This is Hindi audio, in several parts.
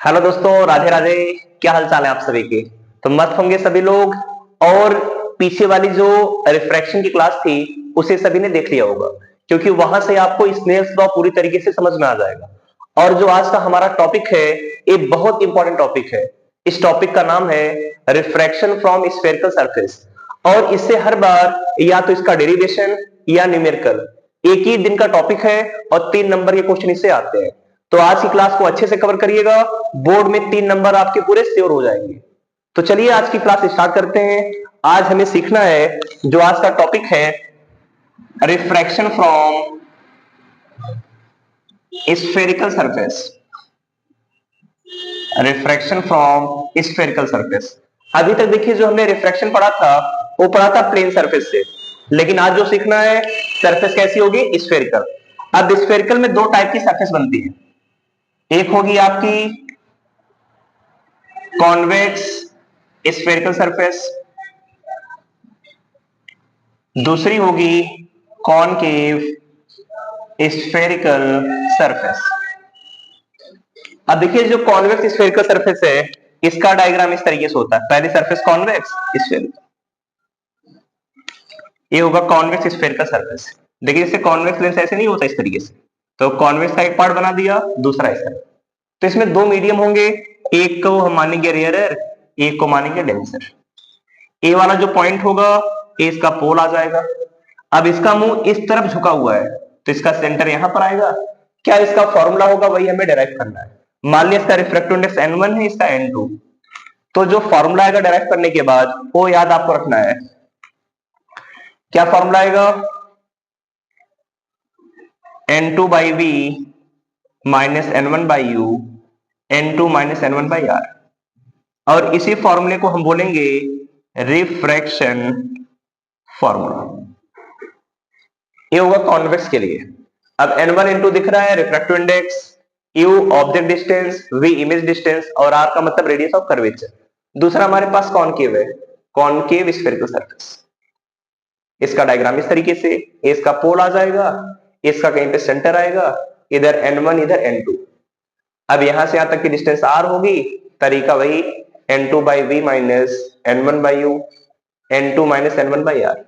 हेलो दोस्तों, राधे राधे। क्या हाल चाल है आप सभी के? तो मस्त होंगे सभी लोग। और पीछे वाली जो रिफ्रैक्शन की क्लास थी उसे सभी ने देख लिया होगा, क्योंकि वहां से आपको स्नेल्स लॉ पूरी तरीके से समझ में आ जाएगा। और जो आज का हमारा टॉपिक है, ये बहुत इंपॉर्टेंट टॉपिक है। इस टॉपिक का नाम है रिफ्रैक्शन फ्रॉम स्फेरिकल सरफेस। और इससे हर बार या तो इसका डेरिवेशन या न्यूमेरिकल एक ही दिन का टॉपिक है, और 3 नंबर के क्वेश्चन इससे आते हैं। तो आज की क्लास को अच्छे से कवर करिएगा, बोर्ड में 3 नंबर आपके पूरे श्योर हो जाएंगे। तो चलिए आज की क्लास स्टार्ट करते हैं। आज हमें सीखना है, जो आज का टॉपिक है, refraction from spherical surface. Refraction from spherical surface. अभी तक देखिए, जो हमने रिफ्रैक्शन पढ़ा था वो पढ़ा था प्लेन सरफेस से, लेकिन आज जो सीखना है, सरफेस कैसी होगी, स्फेरिकल। अब स्फेरिकल में दो टाइप की सरफेस बनती है। एक होगी आपकी कॉन्वेक्स स्फेरिकल सरफेस, दूसरी होगी कॉनकेव स्फेरिकल सरफेस। अब देखिए, जो कॉन्वेक्स स्फेरिकल सरफेस है, इसका डायग्राम इस तरीके से होता है। पहली सरफेस कॉन्वेक्स स्फेरिकल, ये होगा कॉन्वेक्स स्फेरिकल सरफेस। देखिए, इससे कॉन्वेक्स लेंस ऐसे नहीं होता इस तरीके से। तो कॉन्वेक्स का एक पार्ट बना दिया, दूसरा इस तरह। तो इसमें दो मीडियम होंगे, एक को हम मानेंगे रेयरर, एक को मानेंगे डेंसर। ए वाला जो पॉइंट होगा, ए इसका पोल आ जाएगा। अब इसका मुंह इस तरफ झुका हुआ है, तो इसका सेंटर यहां पर आएगा। क्या इसका फॉर्मूला होगा, वही हमें डिराइव करना है। मान लिया इसका रिफ्रैक्टिव इंडेक्स n1 है, इसका n2। तो जो फॉर्मूला आएगा डिराइव करने के बाद, वो याद आपको रखना है। क्या फॉर्मूला आएगा? n2 by v minus n1 by u, n2 minus n1 by r. और इसी फॉर्मूले को हम बोलेंगे रिफ्रैक्शन फॉर्मूला। ये होगा कॉन्वेक्स के लिए। अब n1 n2 दिख रहा है, refractive index, u object distance, v image distance, और r का मतलब रेडियस ऑफ कर्वेचर। दूसरा हमारे पास कॉनकेव है, कॉनकेव स्फेरिकल सरफेस। इसका डायग्राम इस तरीके से, इसका पोल आ जाएगा, इसका कहीं पे सेंटर आएगा, इधर n1 इधर n2। अब यहां से यहां तक की डिस्टेंस r होगी, तरीका वही n2 by v minus n1 by u, n2 minus n1 by r.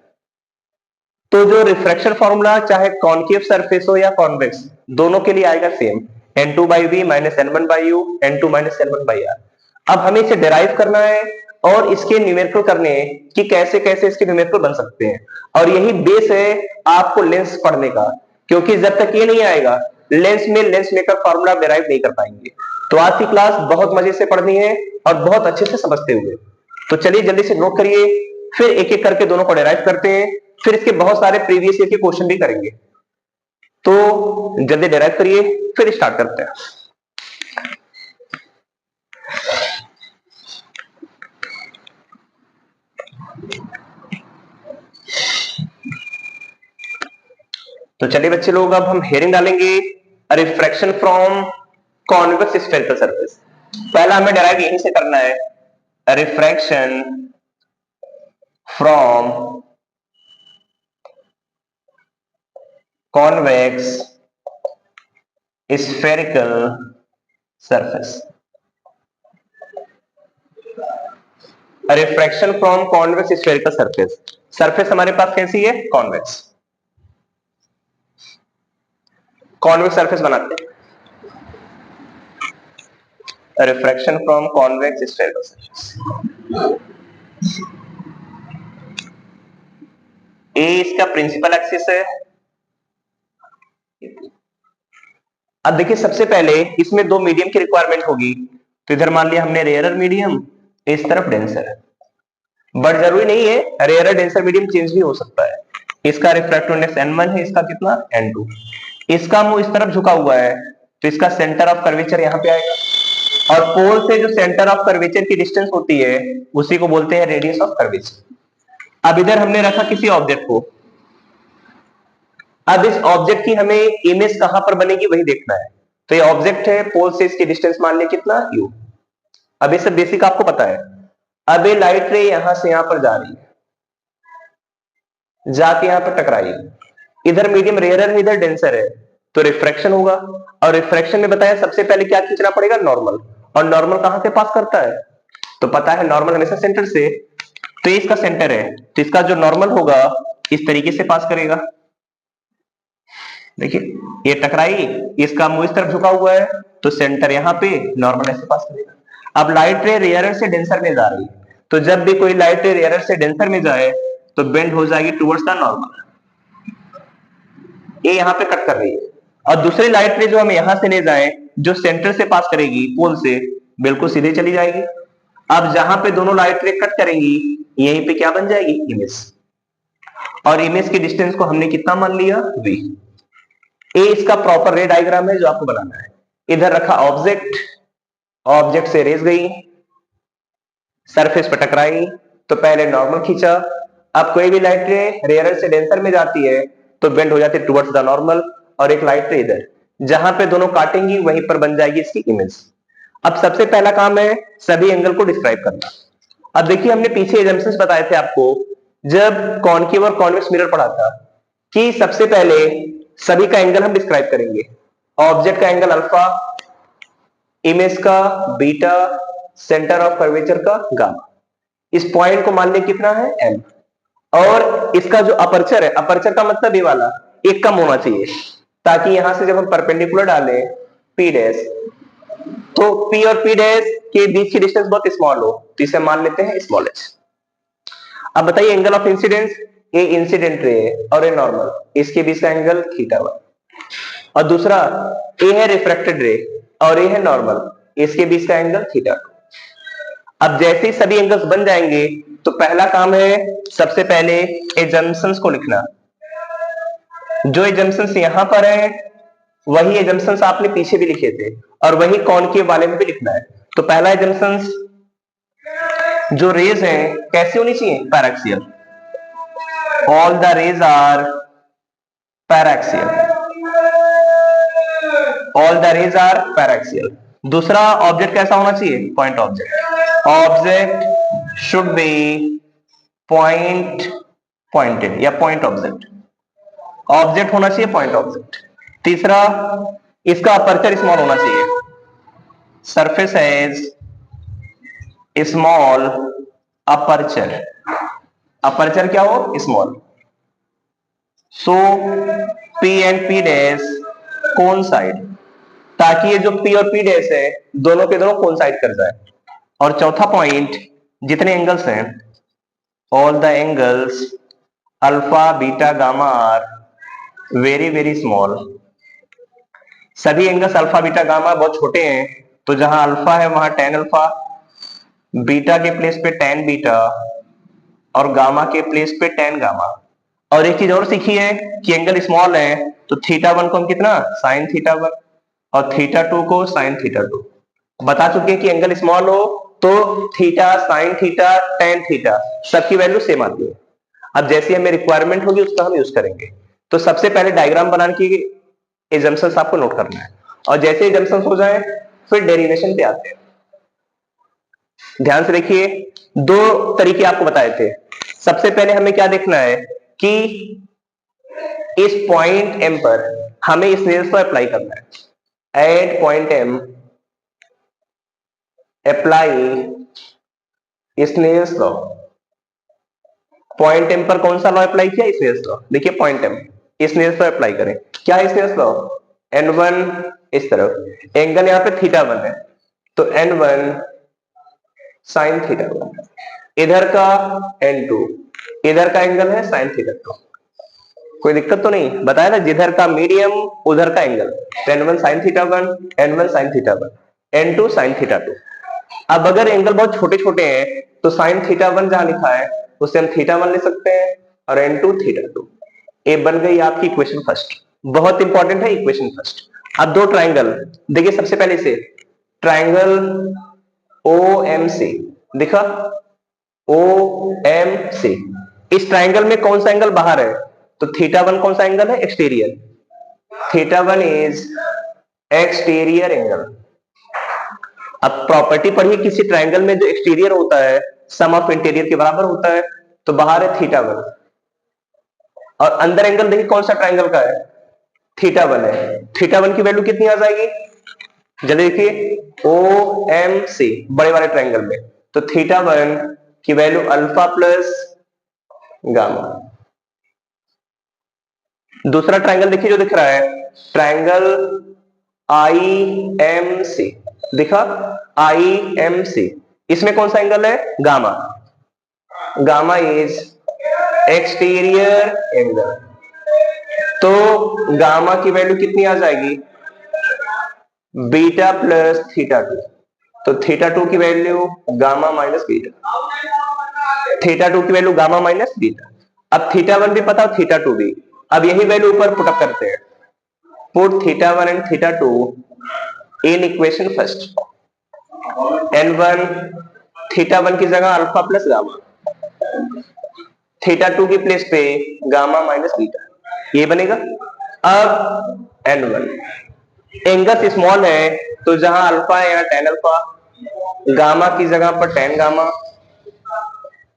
तो जो रिफ्रैक्शन फॉर्मूला चाहे कॉनकेव सरफेस हो या कॉन्वेक्स, दोनों के लिए आएगा same, n2 by v minus n1 by u, n2 minus n1 by r. अब हमें इसे डिराइव करना है और इसके न्यूमेरिकल करने हैं कि कैसे कैसे इसके न्यूमेरिकल बन सकते हैं। और यही बेस है आपको लेंस पढ़ने का, क्योंकि जब तक ये नहीं आएगा, लेंस में लेंस मेकर फॉर्मूला डिराइव नहीं कर पाएंगे। तो आज की क्लास बहुत मजे से पढ़नी है और बहुत अच्छे से समझते हुए। तो चलिए जल्दी से नोट करिए, फिर एक एक करके दोनों को डिराइव करते हैं, फिर इसके बहुत सारे प्रीवियस ईयर के क्वेश्चन भी करेंगे। तो जल्दी डिराइव करिए, फिर स्टार्ट करते हैं। तो चलिए बच्चे लोग, अब हम हेरिंग डालेंगे refraction from convex spherical surface. पहला हमें डिराइव यहीं से करना है, refraction from convex spherical surface. Refraction from convex spherical surface. Surface हमारे पास कैसी है? कॉन्वेक्स। कॉन्वेक्स सरफेस बनाते हैं, refraction from convex spherical surface. ए इसका प्रिंसिपल एक्सिस है। अब देखिए, सबसे पहले इसमें दो मीडियम की रिक्वायरमेंट होगी। तो इधर मान लिया हमने रेयरर मीडियम, इस तरफ डेंसर है। बट जरूरी नहीं है, रेयरर डेंसर मीडियम चेंज भी हो सकता है। इसका रिफ्रैक्टिव इंडेक्स n1 है, इसका कितना? n2। इसका मुंह इस तरफ झुका हुआ है, तो इसका सेंटर ऑफ कर्वेचर यहां पे आएगा। और पोल से जो सेंटर ऑफ कर्वेचर की डिस्टेंस होती है, उसी को बोलते हैं रेडियस ऑफ कर्वेचर। अब इधर हमने रखा किसी ऑब्जेक्ट को। अब इस ऑब्जेक्ट की हमें इमेज कहां पर बनेगी वही देखना है। तो ये ऑब्जेक्ट है, पोल से इसकी डिस्टेंस मान लिया कितना? u। अब ये सब बेसिक आपको पता है। अब ये लाइट रे यहां से यहां पर जा रही है, जाके यहां पर टकराई। इधर मीडियम रेयरर है, इधर डेंसर है, तो रिफ्रैक्शन होगा। और रिफ्रैक्शन में बताया सबसे पहले क्या खींचना पड़ेगा? नॉर्मल। और नॉर्मल कहां से पास करता है? तो पता है नॉर्मल हमेशा सेंटर से, तो ये इसका सेंटर है, तो इसका जो नॉर्मल होगा इस तरीके से पास करेगा। देखिए ये टकराई, इसका मुंह इस तरफ झुका हुआ है, तो सेंटर यहां पे, नॉर्मल ऐसे पास करेगा। अब लाइट रे रेयरर से डेंसर में जा रही है, तो जब भी कोई लाइट रे रेयरर से डेंसर में जाए तो बेंड हो जाएगी टुवर्ड्स द नॉर्मल, ये यहां पे कट कर रही है। और दूसरी लाइट रे जो हम यहां से ले जाए, जो सेंटर से पास करेगी पोल से, बिल्कुल सीधे चली जाएगी। अब जहां पे दोनों लाइट रे कट करेंगी, यहीं पे क्या बन जाएगी? इमेज। और इमेज की डिस्टेंस को हमने कितना मान लिया? v। ए इसका प्रॉपर रे डायग्राम है जो आपको बनाना है। इधर रखा ऑब्जेक्ट, ऑब्जेक्ट से रेज गई, सरफेस पर टकराई, तो पहले नॉर्मल खींचा। अब कोई भी लाइट रे रेयरर से डेंसर में जाती है तो बेंड हो जाती है टुवर्ड्स द नॉर्मल, और एक लाइट रे इधर, जहां पे दोनों काटेंगी वहीं पर बन जाएगी इसकी इमेज। अब सबसे पहला काम है सभी एंगल को डिस्क्राइब करना। अब देखिए हमने पीछे एजम्पशंस बताए थे आपको जब कॉनकेव और कॉन्वेक्स मिरर पढ़ा था, कि सबसे पहले सभी का एंगल हम डिस्क्राइब करेंगे। ऑब्जेक्ट का एंगल अल्फा, इमेज का बीटा, सेंटर ऑफ कर्वेचर का गामा। इस पॉइंट को मान लिया कितना है? m। और इसका जो अपर्चर है, अपर्चर का मतलब ये वाला एक कम होना चाहिए, ताकि यहां से जब हम परपेंडिकुलर डालें p डैश, तो p और p डैश के बीच की डिस्टेंस बहुत स्मॉल हो, तो इसे मान लेते हैं स्मॉल h। अब बताइए एंगल ऑफ इंसिडेंस, ये इंसिडेंट रे और ये नॉर्मल, इसके बीच का एंगल θ1। और दूसरा ए है रिफ्रैक्टेड रे और ये है नॉर्मल, इसके बीच का एंगल θ2। अब जैसे ही सभी एंगल्स बन जाएंगे तो पहला काम है सबसे पहले एजम्पशंस को लिखना। जो एजम्पशंस यहां पर है वही एजम्पशंस आपने पीछे भी लिखे थे, और वही कॉनकेव वाले में भी लिखना है। तो पहला एजम्पशंस, जो रेज हैं कैसी होनी चाहिए? Paraxial. All the rays are paraxial, all the rays are paraxial. दूसरा ऑब्जेक्ट कैसा होना चाहिए? Point object. Object should be pointed या पॉइंट ऑब्जेक्ट, ऑब्जेक्ट होना चाहिए पॉइंट ऑब्जेक्ट। तीसरा इसका अपर्चर स्मॉल होना चाहिए, surface as small aperture, aperture क्या हो? Small. So P and P dash coincide, ताकि ये जो P और P डैश है दोनों के दोनों कोइंसाइड कर जाए। और चौथा पॉइंट, जितने एंगल्स हैं all the angles alpha beta gamma are very very small. सभी एंगल्स अल्फा बीटा गामा बहुत छोटे हैं, तो जहां अल्फा है वहां tan अल्फा, बीटा के प्लेस पे tan बीटा, और गामा के प्लेस पे tan गामा। और एक चीज और सीखी है कि एंगल स्मॉल है तो θ1 को हम कितना? sin θ1, और θ2 को sin θ2। बता चुके हैं कि एंगल स्मॉल हो तो theta, sine theta, tan theta सबकी वैल्यू सेम आती है। अब जैसी हमें रिक्वायरमेंट होगी उसका हम यूज करेंगे। तो सबसे पहले डायग्राम बनाने की एजम्पशंस आपको नोट करना है, और जैसे एजम्पशंस हो जाए फिर डेरिवेशन पे आते हैं। ध्यान से देखिए, दो तरीके आपको बताए थे। सबसे पहले हमें क्या देखना है कि इस पॉइंट M पर हमें स्नेल्स लॉ अप्लाई करना है। At point M apply Snell's law. Point M पर कौन सा लॉ अप्लाई किया? Snell's law. देखिए point M, Snell's law apply करें। क्या है स्नेल्स लॉ? N1 इस तरफ, एंगल यहां पे θ1 है तो N1 sin θ1, इधर का N2, इधर का एंगल है sin θ2। कोई दिक्कत तो नहीं? बताया ना, जिधर का मीडियम उधर का angle, N1 sin θ1, N1 sin θ1, N2 sin θ2। अब अगर एंगल बहुत छोटे छोटे हैं तो sin θ1 जहां लिखा है उसे हम θ1 ले सकते हैं, और N2 θ2। ये बन गई आपकी इक्वेशन फर्स्ट। बहुत इंपॉर्टेंट है इक्वेशन फर्स्ट। अब दो ट्राइंगल देखिए, सबसे पहले से ट्राइंगल OMC दिखा, OMC। इस ट्राइंगल में कौन सा एंगल बाहर है? तो θ1 कौन सा एंगल है? एक्सटीरियर। θ1 is exterior angle. अब प्रॉपर्टी पढ़िए, किसी ट्राइंगल में जो एक्सटीरियर होता है सम ऑफ इंटीरियर के बराबर होता है, तो बाहर है θ1, और अंदर एंगल देखिए कौन सा ट्राइंगल का है? θ1 है। θ1 की वैल्यू कितनी आ जाएगी? जल्दी देखिए, ओ एम सी, बड़े वाले ट्रायंगल में, तो थीटा वन की वैल्यू अल्फा प्लस गामा। दूसरा ट्रायंगल देखिए जो दिख रहा है, ट्रायंगल आई एम सी, दिखा, आई एम सी, इसमें कौन सा एंगल है, gamma. Gamma is exterior angle, तो गामा की वैल्यू कितनी आ जाएगी, बीटा प्लस थीटा टू, तो थीटा टू की value gamma minus beta, theta two की वैल्यू गामा माइनस बीटा। अब थीटा वन भी पता हो, थीटा टू भी, अब यही वैल्यू ऊपर पुटअप करते हैं, put theta one and theta two in equation first, n one, theta one की जगह alpha plus gamma, theta two की प्लेस पे गामा माइनस बीटा, ये बनेगा। अब एन वन, एंगल स्मॉल है तो जहां अल्फा है यहां टेन अल्फा, गामा की जगह पर टेन गामा,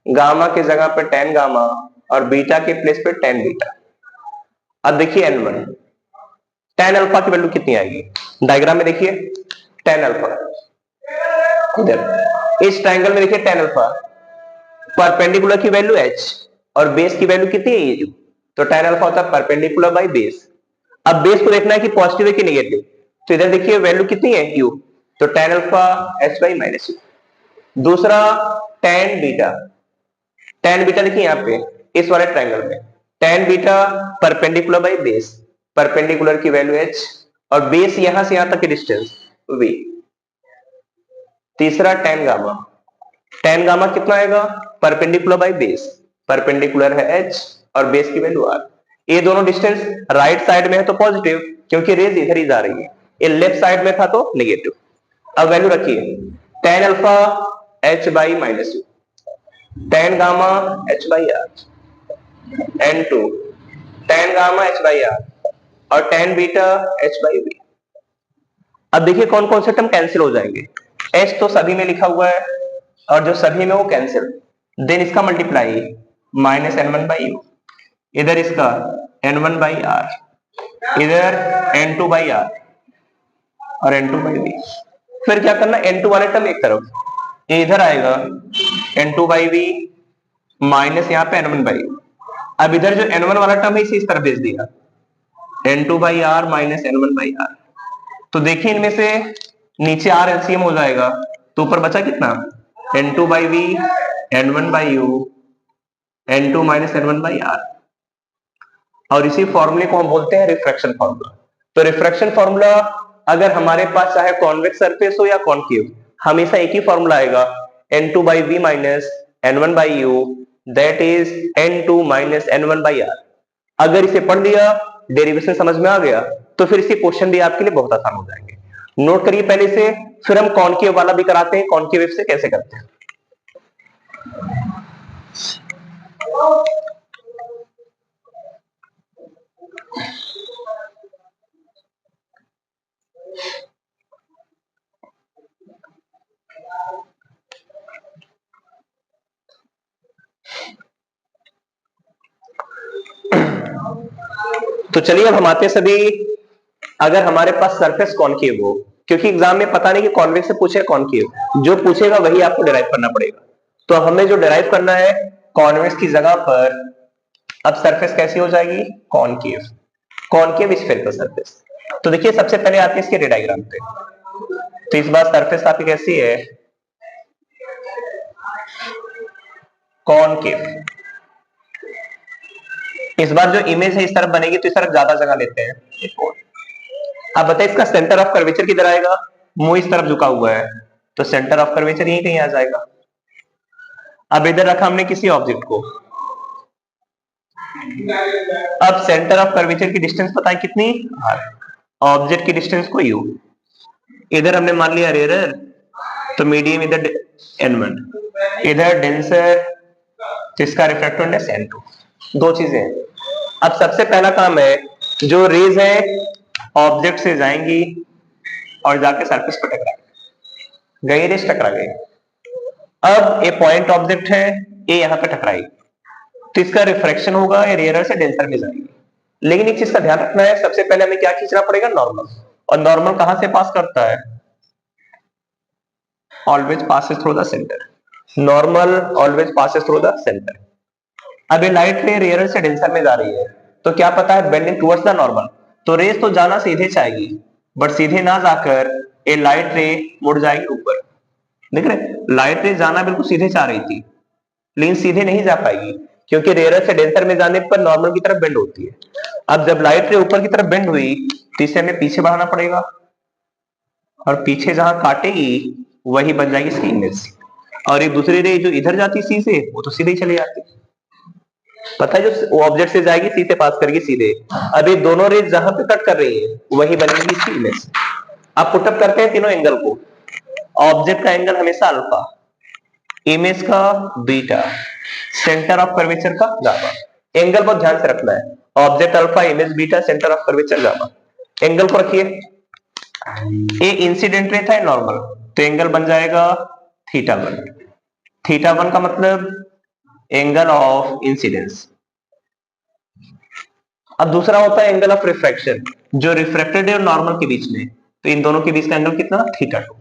गामा की जगह पर टेन गामा, और बीटा के प्लेस पे टेन बीटा। अब देखिए एन वन, टेन अल्फा की वैल्यू कितनी आएगी, डायग्राम में देखिए, टेन अल्फा इधर इस ट्रायंगल में देखिए, टेन अल्फा, परपेंडिकुलर की वैल्यू एच और बेस की वैल्यू कितनी है, यू, तो टेन अल्फा होता है परपेंडिकुलर बाई बेस। अब बेस को देखना है कि पॉजिटिव है कि नेगेटिव, तो इधर देखिए वैल्यू कितनी है, यू, तो ten alpha h by minus you. दूसरा टेन बीटा, टेन बीटा देखिए यहां पे इस वाले ट्रायंगल में, tan beta perpendicular by base, perpendicular की वैल्यू एच और बेस यहां से यहां तक की डिस्टेंस वी। तीसरा टेन गामा, टेन गामा कितना आएगा, परपेंडिकुलर बाई बेस, परपेंडिकुलर है एच और बेस की वैल्यू आर। ये दोनों डिस्टेंस राइट साइड में है तो पॉजिटिव, क्योंकि रेज इधर ही जा रही है, ये लेफ्ट साइड में था तो नेगेटिव। अब वैल्यू रखिए, tan alpha h by minus u, tan gamma h by r, n two tan gamma h by r और tan beta h by v. अब देखिए कौन कौन से टर्म कैंसिल हो जाएंगे, एच तो सभी में लिखा हुआ है और जो सभी में वो कैंसिल, देन इसका multiply minus n one by u, इधर इसका एन वन बाई आर, इधर एन टू बाई आर और एन टू बाई वी। फिर क्या करना, एन टू वाले टर्म एक तरफ, ये इधर आएगा n two by v minus यहाँ पे एन वन बाई यू। अब इधर जो एन वन वाला टर्म है इसे इस तरफ भेज दिया, n two by r minus n one by r. तो देखिए इनमें से नीचे आर एलसीएम हो जाएगा, तो ऊपर बचा कितना, n two by v n one by u n two minus n one by r. और इसी फॉर्मूले को हम बोलते हैं रिफ्रैक्शन फॉर्मूला। तो रिफ्रैक्शन फॉर्मूला अगर हमारे पास चाहे कॉन्वेक्स सरफेस हो या कॉनकेव, हमेशा एक ही फॉर्मूला आएगा, n two by v minus n one by u that is n two minus n one by r. अगर इसे पढ़ लिया, डेरिवेशन समझ में आ गया, तो फिर इसके क्वेश्चन भी आपके लिए बहुत आसान हो जाएंगे। नोट करिए पहले से, फिर हम कॉनकेव वाला भी कराते हैं, कॉनकेव से कैसे करते हैं। तो चलिए अब हम आते हैं सभी, अगर हमारे पास सरफेस कॉनकेव हो, क्योंकि एग्जाम में पता नहीं कि कॉन्वेक्स से पूछे कॉनकेव, जो पूछेगा वही आपको डिराइव करना पड़ेगा। तो हमें जो डिराइव करना है कॉन्वेक्स की जगह पर, अब सरफेस कैसी हो जाएगी, कॉनकेव, कॉनकेव स्फेरिकल सरफेस। तो देखिए सबसे पहले आते हैं इसके रे डायग्राम पे। तो इस बार सरफेस आपकी कैसी है, कॉनकेव। इस बार जो इमेज है इस तरफ बनेगी तो इस तरफ ज्यादा जगह लेते हैं। अब बताइए इसका सेंटर ऑफ कर्वेचर किधर आएगा, मुंह इस तरफ झुका हुआ है, तो सेंटर ऑफ कर्वेचर यहीं कहीं आ जाएगा। अब इधर रखा हमने किसी ऑब्जेक्ट को, अब सेंटर ऑफ कर्वेचर की डिस्टेंस पता है कितनी, r, ऑब्जेक्ट की डिस्टेंस को u, इधर हमने मान लिया रेयर, तो मीडियम इधर n1, इधर डेंसर, तो इसका रिफ्रैक्टिव इंडेक्स n2। दो चीजें हैं। अब सबसे पहला काम है, जो रेज है ऑब्जेक्ट से जाएंगी और जाके सरफेस पर टकराएंगी, गई रेज टकरा गई। अब ये पॉइंट ऑब्जेक्ट है, ये यहां पे टकराई, तो इसका रिफ्रैक्शन होगा, ये रेयर से डेंसर में जाएगी। लेकिन एक चीज का ध्यान रखना है, सबसे पहले हमें क्या खींचना पड़ेगा, नॉर्मल। और नॉर्मल कहां से पास करता है, always passes through the centre, normal always passes through the centre. अब ये लाइट रे रेयर से डेंसर में जा रही है, तो क्या पता है बेंडिंग टुवर्ड्स द नॉर्मल, तो रेस तो जाना सीधे चाहेगी, बट सीधे ना जाकर ये लाइट रे मुड़ जाएगी ऊपर। देख रहे, लाइट रे जाना बिल्कुल सीधे चाह रही थी, लेकिन सीधे नहीं जा पाएगी, क्योंकि रेयर से डेंसर में जाने पर नॉर्मल की तरफ बेंड होती है। अब जब लाइट रे ऊपर की तरफ बेंड हुई, तो इसे हमें पीछे बढ़ाना पड़ेगा, और पीछे जहां काटेगी वही बन जाएगी इसकी इमेज। और एक दूसरी रे जो इधर जाती सी से, वो तो सीधे ही चली जाती, पता है, जो वो ऑब्जेक्ट से जाएगी सी से पास करके सीधे। अब ये दोनों रेज जहां पे कट कर रही है वही बनेगी इसकी इमेज। आप पुटअप करते हैं तीनों एंगल को, ऑब्जेक्ट का एंगल हमेशा अल्फा, इमेज का बीटा, सेंटर ऑफ कर्वेचर का गामा। एंगल बहुत ध्यान से रखना है, object alpha, image beta, centre of curvature gamma. Angle को रखिए, ए इंसिडेंट रे था नॉर्मल, तो एंगल बन जाएगा थीटा वन। थीटा वन का मतलब एंगल ऑफ इंसिडेंस। अब दूसरा होता है एंगल ऑफ रिफ्रैक्शन, जो रिफ्रैक्टेड है और नॉर्मल के बीच में, तो इन दोनों के बीच का एंगल कितना, थीटा टू।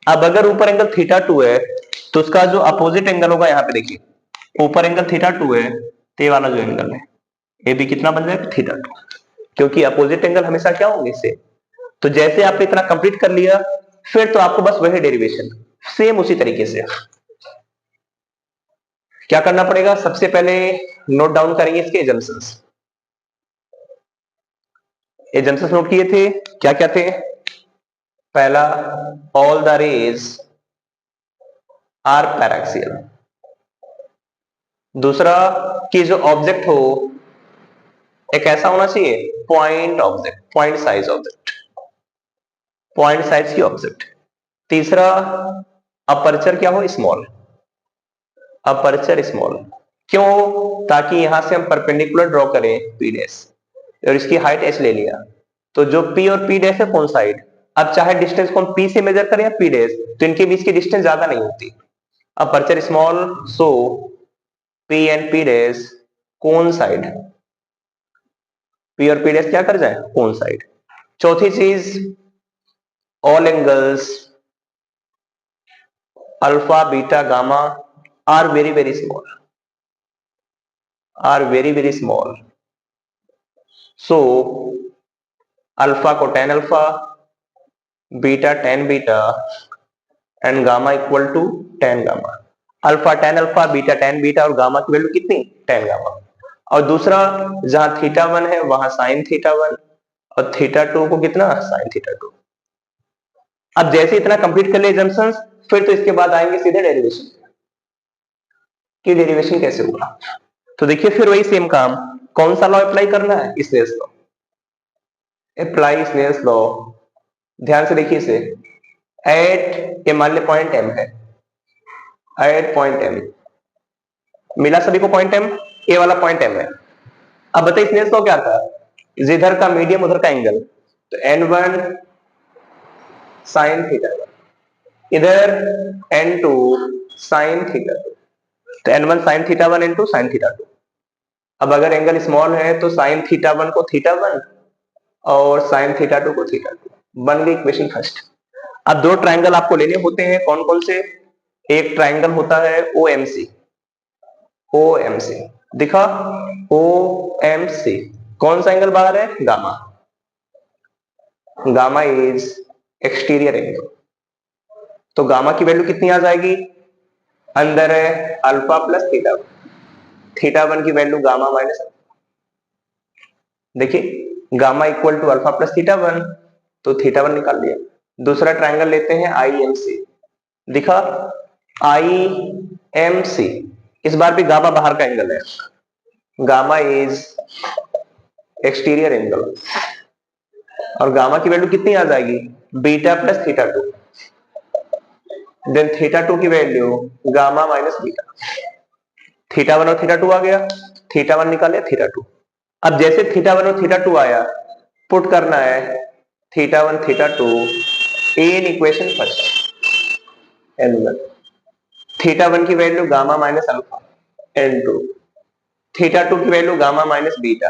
अब अगर ऊपर एंगल थीटा टू है, तो उसका जो अपोजिट एंगल होगा, यहाँ पे देखिए, ऊपर एंगल थीटा टू है, तो ये वाला जो एंगल है ये भी कितना बन जाएगा, थीटा टू, क्योंकि अपोजिट एंगल हमेशा क्या होंगे इससे। तो जैसे आपने इतना कंप्लीट कर लिया, फिर तो आपको बस वही डेरिवेशन सेम उसी तरीके से क्या करना पड़ेगा। सबसे पहले नोट डाउन करेंगे इसके एजम्पशंस। एजम्पशंस नोट किए थे, क्या क्या थे। पहला, all the rays are paraxial. दूसरा, कि जो ऑब्जेक्ट हो एक ऐसा होना चाहिए point object, point size object, point size की ऑब्जेक्ट। तीसरा, अपर्चर क्या हो, स्मॉल, अपर्चर स्मॉल। क्यों, ताकि यहां से हम परपेंडिकुलर ड्रॉ करें पी डैश, और इसकी हाइट एच ले लिया, तो जो पी और पी डैश है कौन साइड, अब चाहे डिस्टेंस को हम पी से मेजर करें या पी डैश, तो इनके बीच की डिस्टेंस ज्यादा नहीं होती। Aperture small, so p and p dash कौन साइड, पी और पी डैश क्या कर जाए, कौन साइड। चौथी चीज, all angles alpha beta gamma are very very small, are very very small. So alpha को tan alpha, beta tan beta and gamma equal to tan gamma. Alpha tan alpha, beta tan beta और गामा की वैल्यू कितनी, टेन गामा। और दूसरा, जहां थीटा वन है वहां साइन थीटा वन, और थीटा टू को कितना, साइन थीटा टू। अब जैसे इतना कंप्लीट कर ले एजम्पशंस, फिर तो इसके बाद आएंगे सीधे डेरिवेशन कि डेरिवेशन कैसे होगा। तो देखिए फिर वही सेम काम, कौन सा लॉ अप्लाई करना है, Snell's law. Apply Snell's law, ध्यान से देखिए इसे। एट, ये मान ले पॉइंट एम है, एट पॉइंट एम मिला सभी को, पॉइंट एम, ये वाला पॉइंट एम है। अब बताइए स्नेल्स लॉ क्या था, इधर का मीडियम उधर का एंगल, तो n one sine theta one, इधर n two sine theta two, तो n one sine theta one into sine theta two. अब अगर एंगल स्मॉल है तो साइन थीटा वन को थीटा वन और साइन थीटा टू को थीटा टू, बन गई इक्वेशन फर्स्ट। अब दो ट्रायंगल आपको लेने होते हैं, कौन कौन से। एक ट्रायंगल होता है ओएमसी, ओएमसी दिखा, ओएमसी कौन सा एंगल बाहर है, gamma, gamma is exterior angle. तो गामा की वैल्यू कितनी आ जाएगी, अंदर है alpha plus theta one, theta one की वैल्यू गामा माइनस अल्फा। देखिए gamma equal to alpha plus theta one, तो थीटा वन निकाल लिया। दूसरा ट्रायंगल लेते हैं आई एम सी, दिखा आई एम सी, इस बार भी गामा बाहर का एंगल है, गामा इज एक्सटीरियर एंगल, और गामा की वैल्यू कितनी आ जाएगी, beta plus theta two, then theta two की value gamma minus beta. Theta one और थीटा टू आ गया, थीटा वन निकाले थीटा टू। अब जैसे थीटा वन और थीटा टू आया, पुट करना है theta one theta two in equation first, n one, theta one की value gamma minus alpha n two, theta two की वैल्यू गामा माइनस बीटा।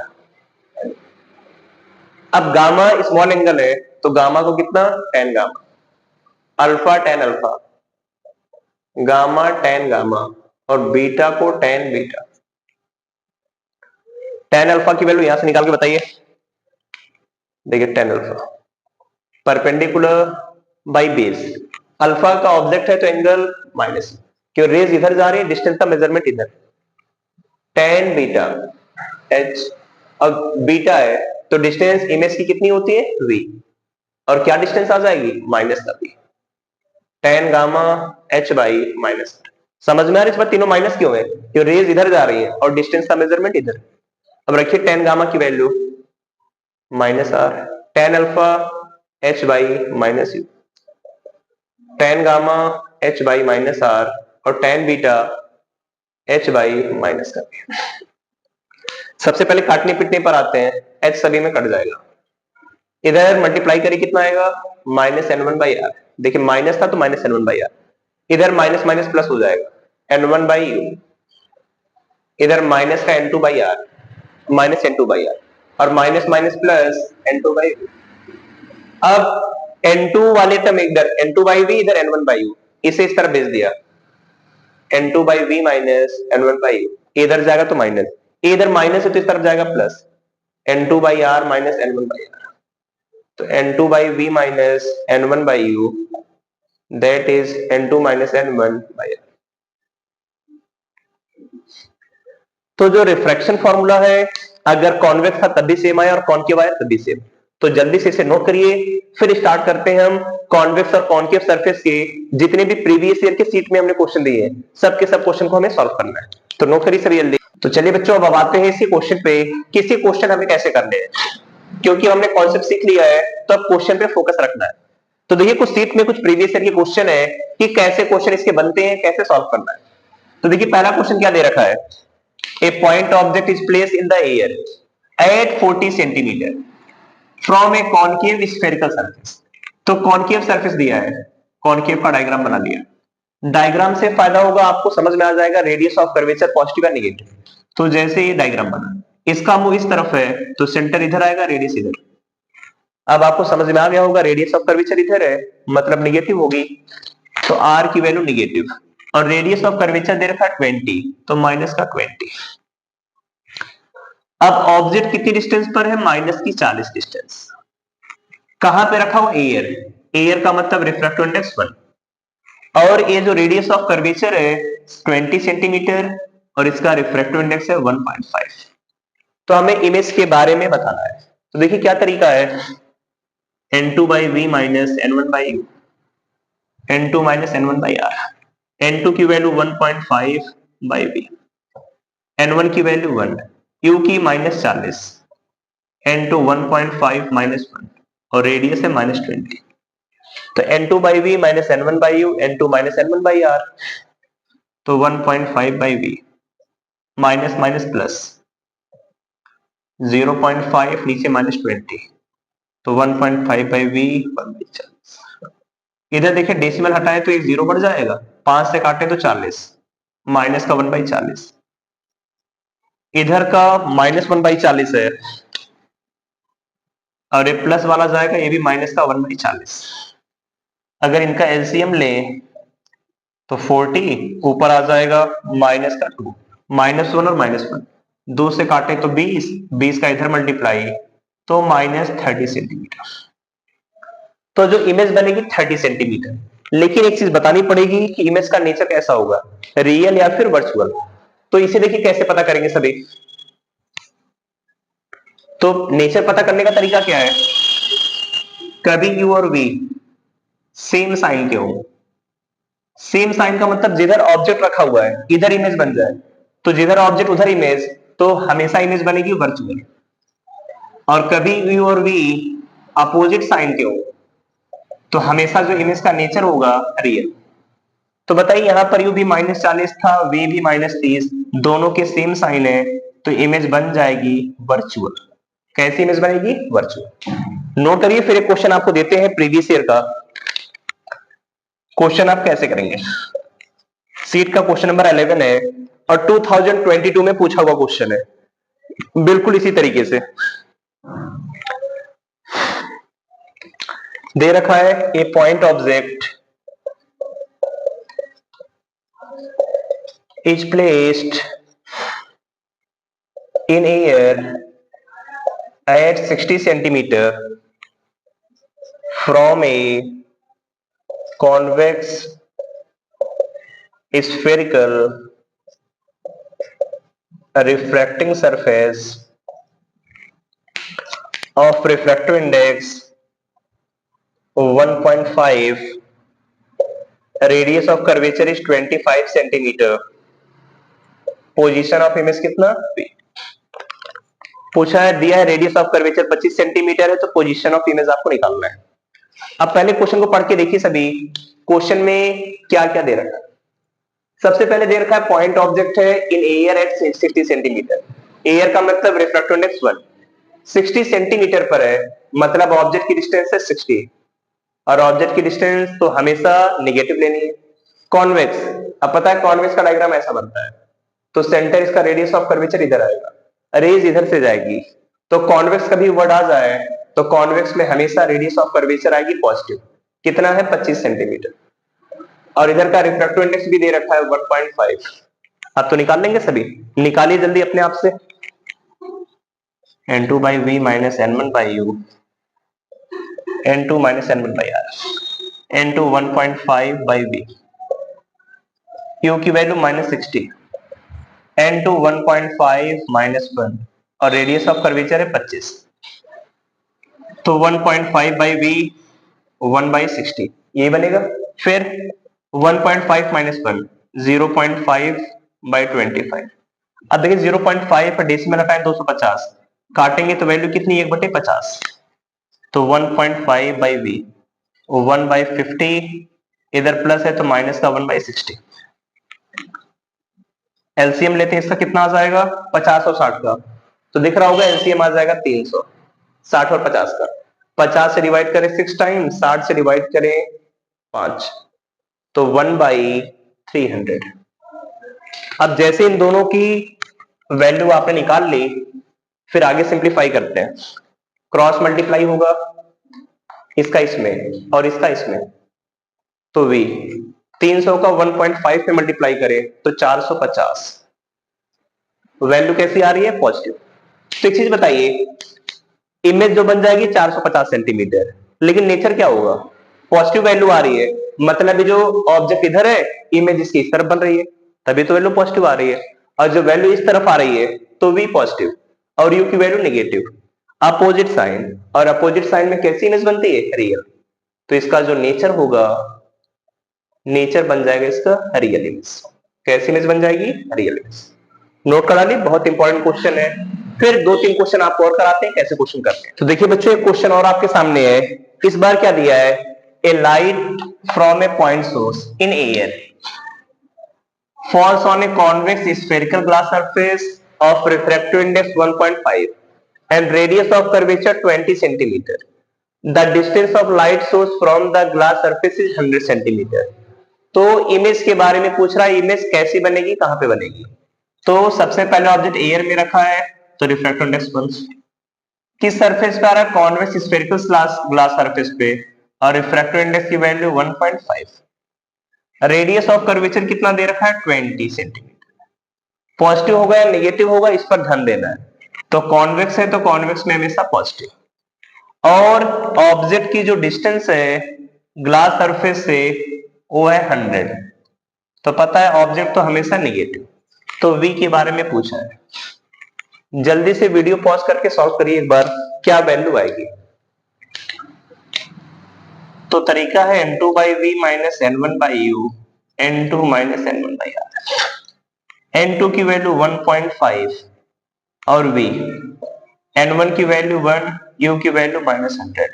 अब गामा स्मॉल एंगल है, तो गामा को कितना, ten gamma, alpha tan alpha, gamma ten gamma और बीटा को टेन बीटा। टेन अल्फा की वैल्यू यहां से निकाल के बताइए। देखिए tan alpha perpendicular by base, alpha का ऑब्जेक्ट है तो एंगल माइनस, क्यों रेज इधर जा रही है, डिस्टेंस का मेजरमेंट इधर, टेन बीटा एच। अब बीटा है तो डिस्टेंस इमेज की कितनी होती है v, और क्या डिस्टेंस आ जाएगी माइनस का v, ten gamma h by minus. समझ में आ रही है इस बार तीनों माइनस क्यों है, क्यों रेज इधर जा रही है और डिस्टेंस का मेजरमेंट इधर। अब रखिए टेन गामा की value minus r, tan alpha h by minus u, tan gamma h by minus r और tan beta h by minus का v। सबसे पहले काटने पिटने पर आते हैं, एच सभी में कट जाएगा, इधर मल्टीप्लाई करिए कितना आएगा minus n one by r. देखिए माइनस था तो minus n one by r, इधर माइनस माइनस प्लस हो जाएगा एन वन बाई यू, इधर माइनस का n two by r minus n two by r, और minus minus plus n two by u. अब एन टू वाले टर्म इधर एन टू बाई वी, इधर एन वन बाई यू, इसे इस तरह भेज दिया n two by v minus n one by u, इधर जाएगा तो माइनस, इधर माइनस है तो इस तरफ जाएगा plus n two by r minus n one by r, तो n two by v minus n one by u, that is n two minus n one by r. तो जो रिफ्रैक्शन फॉर्मूला है, अगर कॉन्वेक्स था तब भी सेम आया और कॉनकेव आया तब भी सेम, तो जल्दी से इसे नोट करिए, फिर स्टार्ट करते हैं हम कॉन्वेक्स और कॉनकेव सरफेस के जितने भी प्रीवियस ईयर के सीट में हमने क्वेश्चन दिए हैं, सब के सब क्वेश्चन को हमें सॉल्व करना है। तो नोट करिए सभी जल्दी। तो चलिए बच्चों अब आते हैं इसी क्वेश्चन पे, किसी क्वेश्चन हमें कैसे करने हैं, क्योंकि हमने कॉन्सेप्ट सीख लिया है तो अब क्वेश्चन पे फोकस रखना है। तो देखिए कुछ सीट में कुछ प्रीवियस ईयर के क्वेश्चन है कि कैसे क्वेश्चन इसके बनते हैं, कैसे सॉल्व करना है। तो देखिए पहला क्वेश्चन क्या दे रखा है, a point object is place in the air at 40 centimetre from a concave spherical surface. तो कॉनकेव सरफेस दिया है, कॉनकेव का डायग्राम बना लिया, डायग्राम से फायदा होगा आपको समझ में आ जाएगा रेडियस ऑफ कर्वेचर पॉजिटिव या नेगेटिव। तो जैसे ये डायग्राम बना, इसका मुंह इस तरफ है तो सेंटर इधर आएगा, रेडियस इधर। अब आपको समझ में आ गया होगा रेडियस ऑफ कर्वेचर इधर है मतलब निगेटिव होगी, तो आर की वैल्यू निगेटिव, और रेडियस ऑफ कर्वेचर दे रखा है 20 तो माइनस का 20। अब ऑब्जेक्ट कितनी डिस्टेंस पर है, माइनस की 40 डिस्टेंस, कहां पे रखा हुआ एयर, एयर का मतलब रिफ्रैक्टिव इंडेक्स 1, और ये जो रेडियस ऑफ कर्वेचर है 20 सेंटीमीटर और इसका रिफ्रैक्टिव इंडेक्स है 1.5। तो हमें इमेज के बारे में बताना है, तो देखिए क्या तरीका है, n2 by v minus n1 by u, n2 minus n1 by r, n2 की वैल्यू 1.5 बाई वी, n1 की वैल्यू 1, u की माइनस 40, n2 1.5 माइनस 1 और रेडियस है माइनस 20, तो n2 by v minus n1 by u, n2 minus n1 by r, तो 1.5 by v minus minus plus 0.5 नीचे माइनस 20, तो 1.5 बाई वी 1 बाई 40। इधर देखिए डेसिमल हटाए तो एक जीरो बढ़ जाएगा, 5 से काटे तो 40, माइनस का 1 बाई 40, इधर का माइनस 1 बाई 40 है और ये प्लस वाला जाएगा, ये भी माइनस का 1 बाई 40। अगर इनका एलसीएम ले तो 40 ऊपर आ जाएगा माइनस का 2, माइनस 1 और माइनस 1 2 से काटे तो 20, 20 का इधर मल्टीप्लाई तो माइनस 30 सेंटीमीटर। तो जो इमेज बनेगी 30 सेंटीमीटर, लेकिन एक चीज बतानी पड़ेगी कि इमेज का नेचर कैसा होगा, रियल या फिर वर्चुअल। तो इसे देखिए कैसे पता करेंगे सभी, तो नेचर पता करने का तरीका क्या है, कभी यू और वी सेम साइन के हो, सेम साइन का मतलब जिधर ऑब्जेक्ट रखा हुआ है इधर इमेज बन जाए, तो जिधर ऑब्जेक्ट उधर इमेज, तो हमेशा इमेज बनेगी वर्चुअल। और कभी यू और वी अपोजिट साइन के हो तो हमेशा जो इमेज का नेचर होगा रियल। तो बताइए यहां पर यू भी माइनस 40 था, वी भी माइनस 30, दोनों के सेम साइन है तो इमेज बन जाएगी वर्चुअल। कैसी इमेज बनेगी, वर्चुअल। नोट करिए फिर एक क्वेश्चन आपको देते हैं प्रीवियस ईयर का, क्वेश्चन आप कैसे करेंगे, सीट का क्वेश्चन नंबर 11 है और 2022 में पूछा हुआ क्वेश्चन है बिल्कुल इसी तरीके से दे रखा है, a point object is placed in air at 60 centimeter from a convex spherical refracting surface of refractive index 1.5, radius of curvature is 25 centimeter, position of image कितना पूछा है, दिया है रेडियस ऑफ कर्वेचर 25 सेंटीमीटर है, तो पोजीशन ऑफ इमेज आपको निकालना है। अब पहले क्वेश्चन को पढ़ के देखिए सभी, क्वेश्चन में क्या क्या दे रखा है। सबसे पहले दे रखा है पॉइंट ऑब्जेक्ट है in air at 60 centimetre. Air का मतलब रिफ्रैक्टिव इंडेक्स 1, 60 सेंटीमीटर पर है, मतलब ऑब्जेक्ट की डिस्टेंस है 60, और ऑब्जेक्ट की डिस्टेंस तो हमेशा नेगेटिव लेनी है। कॉन्वेक्स, अब पता है कॉन्वेक्स का डायग्राम ऐसा बनता है, तो सेंटर इसका रेडियस ऑफ कर्वेचर इधर आएगा, रेज इधर से जाएगी, तो कॉन्वेक्स का भी वर्ड आ जाए तो कॉन्वेक्स में हमेशा रेडियस ऑफ कर्वेचर आएगी पॉजिटिव, कितना है 25 सेंटीमीटर, और इधर का रिफ्रैक्टिव इंडेक्स भी दे रखा है 1.5। अब तो निकाल लेंगे सभी, निकालिए जल्दी अपने आप से। n2 by v minus n1 by u, n2 minus n1 by r, n2 1.5 by v, u की वैल्यू -60, n2 1.5 minus 1, और रेडियस ऑफ कर्वेचर है 25, तो 1.5 by v 1 by 60 ये बनेगा। फिर 1.5 minus 1 0.5 by 25। अब देखिए 0.5 पर डेसिमल हटाएं 250, काटेंगे तो वैल्यू कितनी 1/50, तो 1.5 by v 1 by 50, इधर प्लस है तो माइनस का 1 by 60। एलसीएम लेते हैं, इसका कितना आ जाएगा 50 और 60 का, तो दिख रहा होगा एलसीएम आ जाएगा 300, 60 और 50 का। 50 से डिवाइड करें 6 टाइम, 60 से डिवाइड करें 5, तो 1/300। अब जैसे इन दोनों की वैल्यू आपने निकाल ली, फिर आगे सिंप्लीफाई करते हैं। क्रॉस मल्टीप्लाई होगा इसका इसमें और इसका इसमें, तो v 300 का 1.5 पे मल्टीप्लाई करें तो 450, वैल्यू कैसी आ रही है पॉजिटिव। तो एक चीज बताइए, इमेज जो बन जाएगी 450 सेंटीमीटर, लेकिन नेचर क्या होगा, पॉजिटिव वैल्यू आ रही है, मतलब जो ऑब्जेक्ट इधर है इमेज इसकी इस तरफ बन रही है, तभी तो वैल्यू पॉजिटिव आ रही है, और जो वैल्यू इस तरफ आ रही है तो v पॉजिटिव और u की वैल्यू नेगेटिव, अपोजिट साइन, और अपोजिट साइन में कैसी इमेज बनती है रियल, तो इसका जो नेचर होगा, नेचर बन जाएगा इसका रियल इमेज। कैसी इमेज बन जाएगी रियल इमेज। नोट करा ली, बहुत इंपॉर्टेंट क्वेश्चन है। फिर 2-3 क्वेश्चन आपको और कराते हैं कैसे क्वेश्चन करते हैं। तो देखिए बच्चों एक क्वेश्चन और आपके सामने है, इस बार क्या दिया है, a light from a point source in air falls on a convex spherical glass surface of refractive index 1.5 and radius of curvature 20 centimeter. The distance of light source from the glass surface is 100 centimeter. तो इमेज के बारे में पूछ रहा है, इमेज कैसी बनेगी, कहां पे बनेगी। तो सबसे पहले ऑब्जेक्ट एयर में रखा है, तो रिफ्रैक्टिव इंडेक्स 1 किस सरफेस पे आ रहा है, कॉन्वेक्स स्फेरिकल ग्लास सरफेस पे, और रिफ्रैक्टिव इंडेक्स की वैल्यू 1.5, रेडियस ऑफ कर्वेचर कितना दे रखा है 20 सेंटीमीटर। पॉजिटिव होगा या नेगेटिव होगा, इस पर ध्यान देना है। तो कॉन्वेक्स है तो कॉन्वेक्स में हमेशा पॉजिटिव, और ऑब्जेक्ट की जो डिस्टेंस है ग्लास सरफेस से वो है 100, तो पता है ऑब्जेक्ट तो हमेशा नेगेटिव, तो v के बारे में पूछा है। जल्दी से वीडियो पॉज करके सॉल्व करिए एक बार, क्या वैल्यू आएगी। तो तरीका है n2 by v minus n1 by u, n2 minus n1 by r। n2 की वैल्यू 1.5 और v, n1 की वैल्यू 1, u की वैल्यू -100,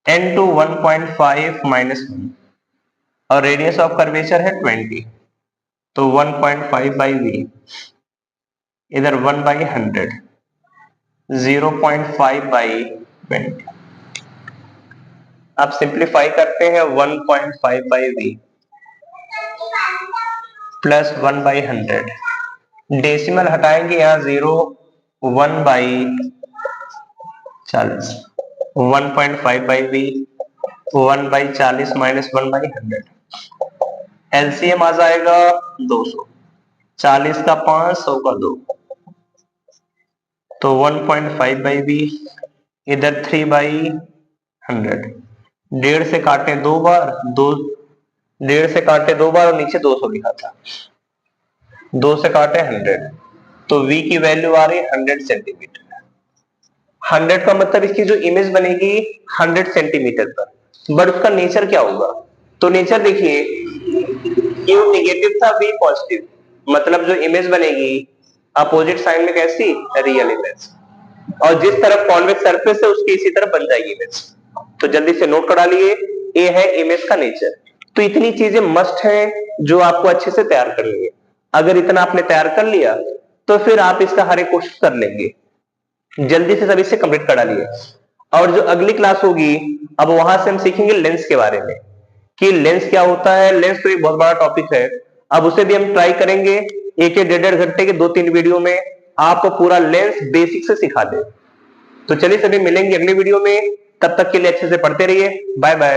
n2 1.5 minus 1, और रेडियस ऑफ कर्वेचर है 20, तो 1.5 by v, इधर 1 by 100, 0.5 by 20। आप सिंप्लीफाई करते हैं 1.5 by v plus 1 by 100, decimal हटाएंगे यहां 0, 1 by 40, 1.5 by v 1 by 40 minus 1 by 100, LCM आ जाएगा 200, 40 का 5, 100 का 2, तो 1.5 बाई बी, इधर 3/100। 1.5 से काटे 2 बार, 1.5 से काटे 2 बार और नीचे 200 लिखा था, 2 से काटे 100, तो v की वैल्यू आ रही है 100 सेंटीमीटर। 100 का मतलब इसकी जो इमेज बनेगी 100 सेंटीमीटर पर, बट उसका नेचर क्या होगा? तो नेचर देखिए, Q नेगेटिव था, V पॉजिटिव, मतलब जो इमेज बनेगी अपोजिट साइन में कैसी? Real image. और जिस तरफ कॉन्वेक्स सरफेस है उसकी इसी तरफ बन जाएगी इमेज। तो जल्दी से नोट करा लिए, ये है इमेज का नेचर। तो इतनी चीजें मस्ट है जो आपको अच्छे से तैयार करनी है। अगर इतना आपने तैयार कर लिया तो फिर आप इसका हर एक क्वेश्चन कर लेंगे। जल्दी से सभी से कंप्लीट करा लिए। और जो अगली क्लास होगी, अब वहां से हम सीखेंगे लेंस के बारे में, कि लेंस क्या होता है। लेंस तो एक बहुत बड़ा टॉपिक है, अब उसे भी हम ट्राई करेंगे एक 1.5 घंटे के 2-3 वीडियो में आपको पूरा लेंस बेसिक से सिखा दे। तो चलिए सभी मिलेंगे अगले वीडियो में, तब तक के लिए अच्छे से पढ़ते रहिए। Bye bye.